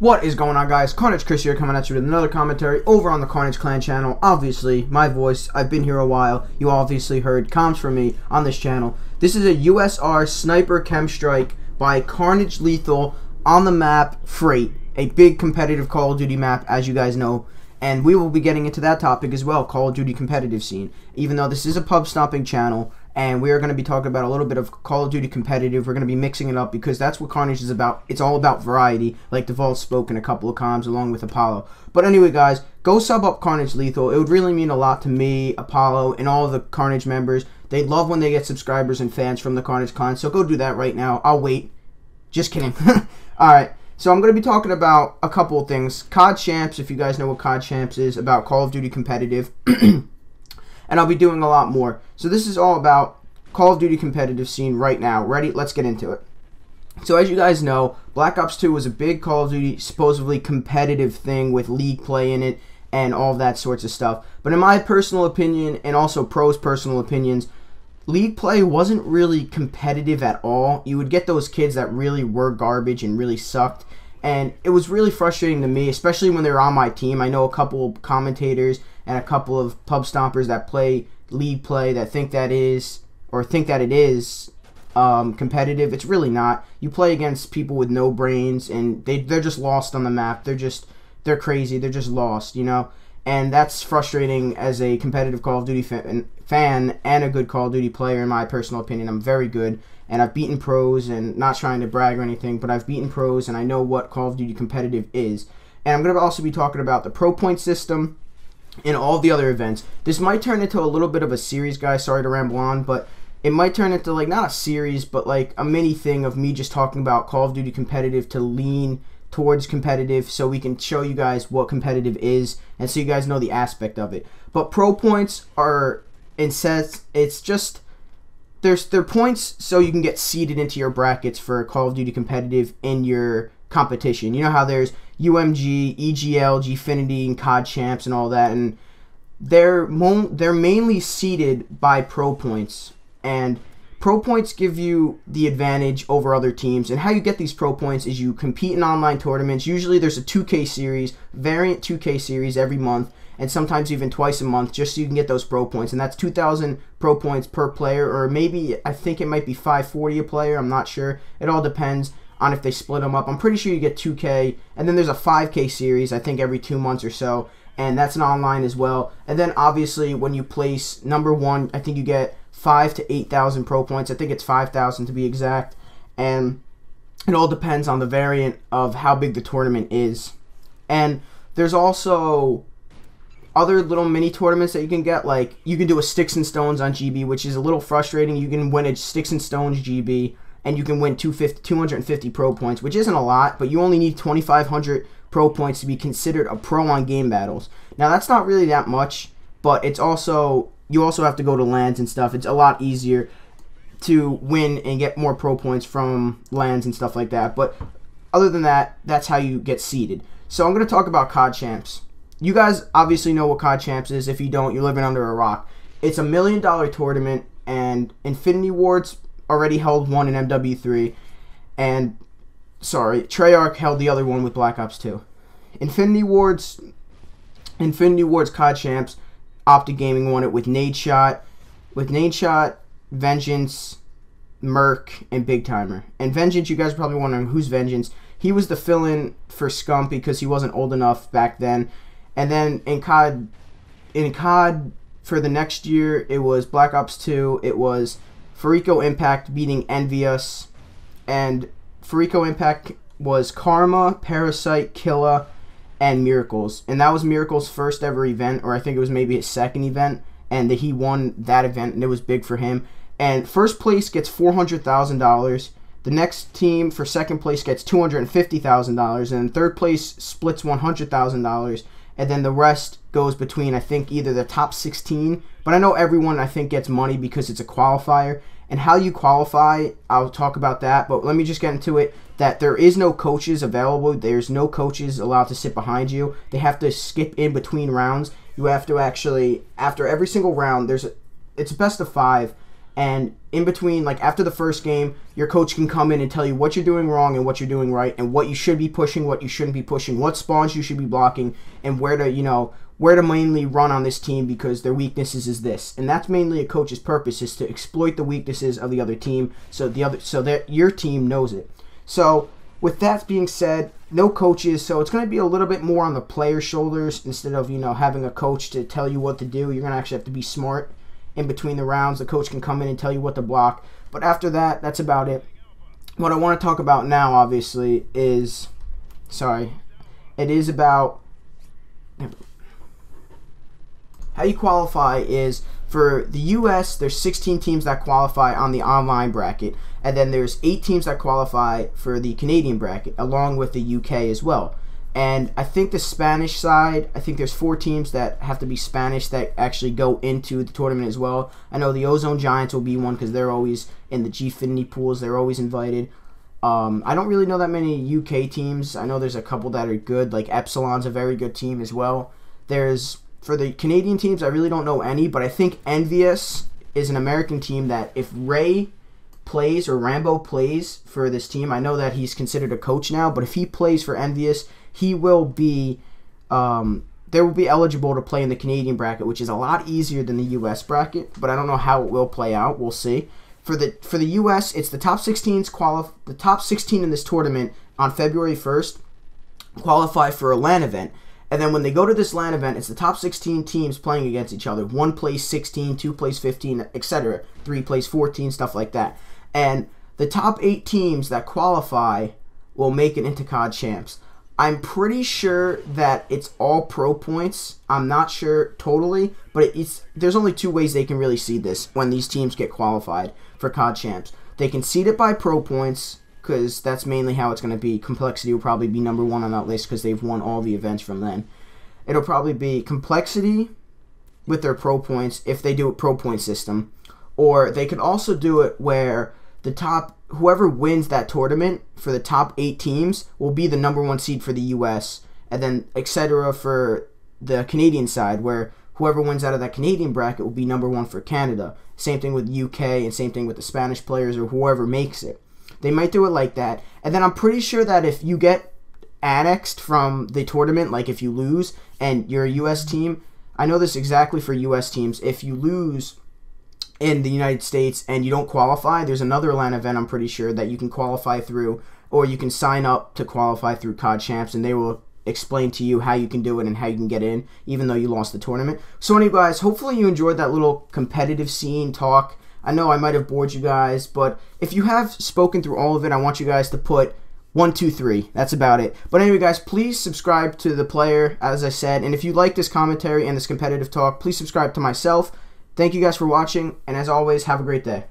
What is going on, guys? Carnage Chris here, coming at you with another commentary over on the Carnage Clan channel. Obviously, my voice, I've been here a while. You obviously heard comms from me on this channel. This is a USR Sniper Chem Strike by Carnage Lethal on the map Freight, a big competitive Call of Duty map, as you guys know. And we will be getting into that topic as well, Call of Duty competitive scene. Even though this is a pub stomping channel, and we are going to be talking about a little bit of Call of Duty competitive. We're going to be mixing it up because that's what Carnage is about. It's all about variety, like Deval spoke in a couple of comms along with Apollo. But anyway, guys, go sub up Carnage Lethal. It would really mean a lot to me, Apollo, and all of the Carnage members. They love when they get subscribers and fans from the Carnage Clan, so go do that right now. I'll wait. Just kidding. Alright, so I'm going to be talking about a couple of things. COD Champs, if you guys know what COD Champs is, about Call of Duty competitive. And I'll be doing a lot more. So this is all about Call of Duty competitive scene right now. Ready? Let's get into it. So as you guys know, Black Ops 2 was a big Call of Duty supposedly competitive thing with league play in it and all of that sorts of stuff. But in my personal opinion, and also pros' personal opinions, league play wasn't really competitive at all. You would get those kids that really were garbage and really sucked. And it was really frustrating to me, especially when they were on my team. I know a couple of commentators and a couple of pub stompers that play league play that think that is, or think that it is competitive. It's really not. You play against people with no brains, and they're just lost on the map. They're crazy. They're just lost, you know? And that's frustrating as a competitive Call of Duty fan and a good Call of Duty player, in my personal opinion. I'm very good, and I've beaten pros, and not trying to brag or anything, but I've beaten pros, and I know what Call of Duty competitive is. And I'm going to also be talking about the pro point system and all the other events. This might turn into a little bit of a series, guys. Sorry to ramble on, but it might turn into, like, not a series, but like a mini thing of me just talking about Call of Duty competitive to lean towards competitive, so we can show you guys what competitive is and so you guys know the aspect of it. But pro points are, it says, it's just, they're points so you can get seeded into your brackets for Call of Duty competitive in your competition. You know how there's UMG, EGL, Gfinity, and COD Champs and all that, and they're mainly seeded by pro points. And pro points give you the advantage over other teams. And how you get these pro points is you compete in online tournaments. Usually there's a 2K series, variant 2K series every month, and sometimes even twice a month, just so you can get those pro points. And that's 2,000 pro points per player, or maybe, I think it might be 540 a player. I'm not sure. It all depends on if they split them up. I'm pretty sure you get 2K, and then there's a 5K series, I think every 2 months or so, and that's an online as well. And then obviously when you place number one, I think you get 5,000 to 8,000 pro points. I think it's 5,000 to be exact, and it all depends on the variant of how big the tournament is. And there's also other little mini tournaments that you can get, like you can do a Sticks and Stones on GB, which is a little frustrating. You can win a Sticks and Stones GB, and you can win 250 pro points, which isn't a lot, but you only need 2,500 pro points to be considered a pro on game battles. Now, that's not really that much, but it's also, you also have to go to LANs and stuff. It's a lot easier to win and get more pro points from LANs and stuff like that. But other than that, that's how you get seeded. So I'm going to talk about COD Champs. You guys obviously know what COD Champs is. If you don't, you're living under a rock. It's a $1 million tournament, and Infinity Ward's already held one in MW3, and sorry, Treyarch held the other one with Black Ops 2. Infinity Ward's COD Champs, Optic Gaming won it with Nade Shot, Vengeance, Merc, and Big Timer. And Vengeance, you guys are probably wondering who's Vengeance. He was the fill-in for Scump because he wasn't old enough back then. And then in COD for the next year, it was Black Ops 2. It was Farico Impact beating Envious, and Farico Impact was Karma, Parasite, Killa, and Miracles. And that was Miracles' first ever event, or I think it was maybe his second event, and that he won that event, and it was big for him. And first place gets $400,000. The next team for second place gets $250,000, and third place splits $100,000. And then the rest goes between, I think, either the top 16, but I know everyone, I think, gets money because it's a qualifier. And how you qualify, I'll talk about that, but let me just get into it, that there is no coaches available. There's no coaches allowed to sit behind you. They have to skip in between rounds. You have to actually, after every single round, it's a best of 5. And in between, like after the first game, your coach can come in and tell you what you're doing wrong and what you're doing right, and what you should be pushing, what you shouldn't be pushing, what spawns you should be blocking, and where to mainly run on this team because their weaknesses is this. And that's mainly a coach's purpose, is to exploit the weaknesses of the other team so that your team knows it. So with that being said, no coaches, so it's going to be a little bit more on the player's shoulders instead of, having a coach to tell you what to do. You're going to actually have to be smart. In between the rounds, the coach can come in and tell you what to block. But after that, that's about it. What I want to talk about now, obviously, is about how you qualify. Is for the U.S., there's 16 teams that qualify on the online bracket, and then there's 8 teams that qualify for the Canadian bracket, along with the U.K. as well. And I think the Spanish side, I think there's 4 teams that have to be Spanish that actually go into the tournament as well. I know the Ozone Giants will be one because they're always in the Gfinity pools. They're always invited. I don't really know that many UK teams. I know there's a couple that are good, like Epsilon's a very good team as well. For the Canadian teams, I really don't know any, but I think Envious is an American team that if Ray plays or Rambo plays for this team, I know that he's considered a coach now, but if he plays for Envious, he will be eligible to play in the Canadian bracket, which is a lot easier than the US bracket, but I don't know how it will play out. We'll see. For the US, it's the top 16 in this tournament on February 1st qualify for a LAN event. And then when they go to this LAN event, it's the top 16 teams playing against each other. 1 plays 16, 2 plays 15, etc. 3 plays 14, stuff like that. And the top 8 teams that qualify will make it into COD champs. I'm pretty sure that it's all pro points. I'm not sure totally, but there's only 2 ways they can really seed this when these teams get qualified for COD champs. They can seed it by pro points, because that's mainly how it's going to be. Complexity will probably be number 1 on that list because they've won all the events from then. It'll probably be Complexity with their pro points if they do a pro point system. Or they could also do it where whoever wins that tournament for the top 8 teams will be the number 1 seed for the US, and then etc. for the Canadian side, where whoever wins out of that Canadian bracket will be number 1 for Canada. Same thing with UK, and same thing with the Spanish players or whoever makes it. They might do it like that. And then I'm pretty sure that if you get annexed from the tournament, like if you lose and you're a US team, I know this exactly for US teams, if you lose in the United States and you don't qualify, there's another LAN event I'm pretty sure that you can qualify through, or you can sign up to qualify through COD Champs, and they will explain to you how you can do it and how you can get in, even though you lost the tournament. So anyway, guys, hopefully you enjoyed that little competitive scene talk. I know I might have bored you guys, but if you have spoken through all of it, I want you guys to put 1, 2, 3. That's about it. But anyway, guys, please subscribe to the player, as I said. And if you like this commentary and this competitive talk, please subscribe to myself. Thank you guys for watching, and as always, have a great day.